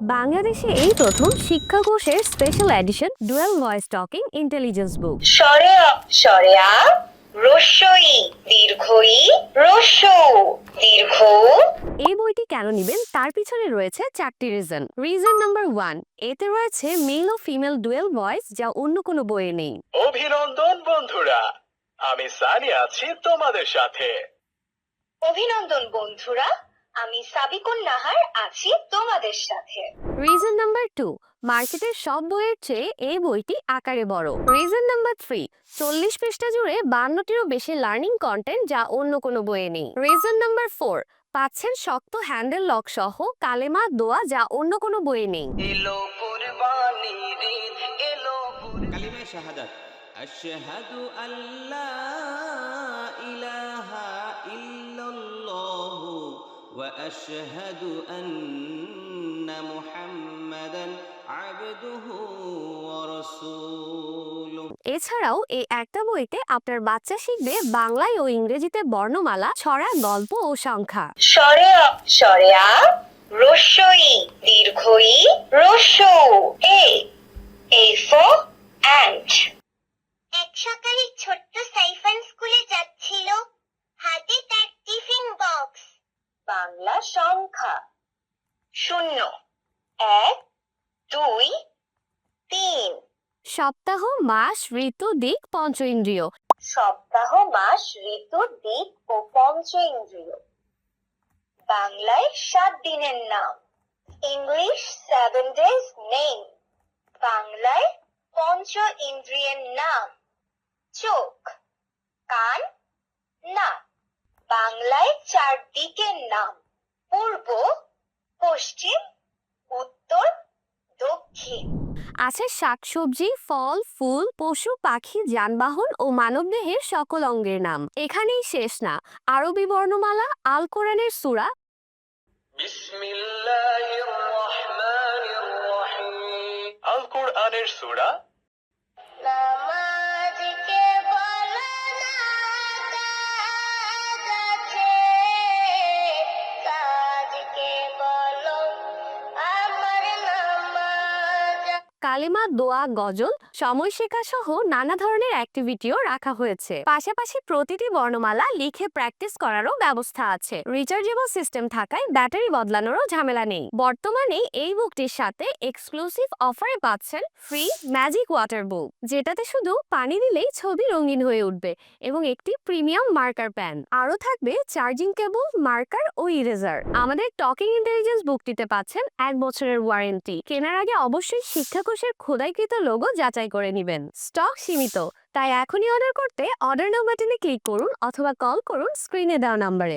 বাংলাদেশে এই প্রথম শিক্ষাকোষের special edition dual voice talking intelligence book. স্বরে স্বরে আ রস্যই দীর্ঘই রস্যৌ দীর্ঘ। এই বইটি কেন নিবেন তার পিছনে রয়েছে 4টি রিজন। রিজন নাম্বার 1, এতে রয়েছে মেল ও ফিমেল ডুয়াল ভয়েস যা অন্য কোনো বইয়ে নেই। অভিনন্দন বন্ধুরা, আমি সানি আছি তোমাদের সাথে। অভিনন্দন বন্ধুরা, আমি সাবিকুন নাহার আছি তোমাদের সাথে। রিজন নাম্বার 2, মার্কেটের সব বইয়ের চেয়ে এই বইটি আকারে বড়। রিজন নাম্বার 3, 40 পৃষ্ঠা জুড়ে 52টিরও বেশি লার্নিং কন্টেন্ট যা অন্য কোনো বইয়ে নেই। রিজন নাম্বার 4, পাচ্ছেন শক্ত হ্যান্ডেল লক সহ কালেমা দোয়া যা অন্য কোনো বইয়ে নেই। এলো কুরবানির ঈদ, এলো কালিমা শাহাদাত আশহাদু আল্লা ইলাহা ইল্লাল্লাহু ওয়া আশহাদু আন্না মুহাম্মাদান আবদুহু ওয়া রাসূলুহু। এছাড়াও এই একটা বইতে আপনার বাচ্চা শিখবে বাংলায় ও ইংরেজিতে বর্ণমালা, ছড়া, গল্প ও সংখ্যা। স্বরে স্বরে আ রস্যই দীর্ঘই রস্যৌ এ ফর অ্যান্ট। এক সকালে ছোট্ট সাইফান স্কুলে যাচ্ছিল, হাতে তার টিফিন বক্স। বাংলা সংখ্যা 0 1 2 3। সপ্তাহ, মাস, ঋতু, দিক, পঞ্চ ইন্দ্রিয়। সপ্তাহ, মাস, ঋতু, দিক ও পঞ্চ ইন্দ্রিয়। বাংলায় 7 দিনের নাম। English 7 days name. বাংলায় পঞ্চ ইন্দ্রিয়ের নাম চোখ, কান, নাক। বাংলায় 4 দিকের নাম পূর্ব, পশ্চিম, উত্তর, দক্ষিণ। আছে শাকসবজি, ফল, ফুল, পশু, পাখি, যানবাহন ও মানবদেহের সকল অঙ্গের নাম। এখানেই শেষ না, আরবি বর্ণমালা, আল কোরআনের সূরা, বিসমিল্লাহির রহমানির রহিম। আল কোরআনের সূরা, নামাজকে বলো না কাজ আছে, কাজকে বলো আমার নামাজ। কালেমা, দোয়া, গজল, সময় শেখা সহ নানা ধরনের অ্যাক্টিভিটিও রাখা হয়েছে। পাশাপাশি প্রতিটি বর্ণমালা লিখে প্র্যাকটিস করারও ব্যবস্থা আছে। রিচার্জেবল সিস্টেম থাকায় ব্যাটারি বদলানোরও ঝামেলা নেই। বর্তমানে এই বুকটির সাথে এক্সক্লুসিভ অফারে পাচ্ছেন ফ্রি ম্যাজিক ওয়াটার বুক, যেটাতে শুধু পানি দিলেই ছবি রঙিন হয়ে উঠবে, এবং একটি প্রিমিয়াম মার্কার প্যান। আরও থাকবে চার্জিং কেবল, মার্কার ও ইরেজার। আমাদের টকিং ইন্টেলিজেন্স বুকটিতে পাচ্ছেন 1 বছরের ওয়ারেন্টি। কেনার আগে অবশ্যই শিক্ষাকোষের খোদাইকৃত লোগো যাচাই করে নেবেন। স্টক সীমিত, তাই এখনই অর্ডার করতে অর্ডার নাও বাটনে ক্লিক করুন অথবা কল করুন স্ক্রিনে দেওয়া নম্বরে।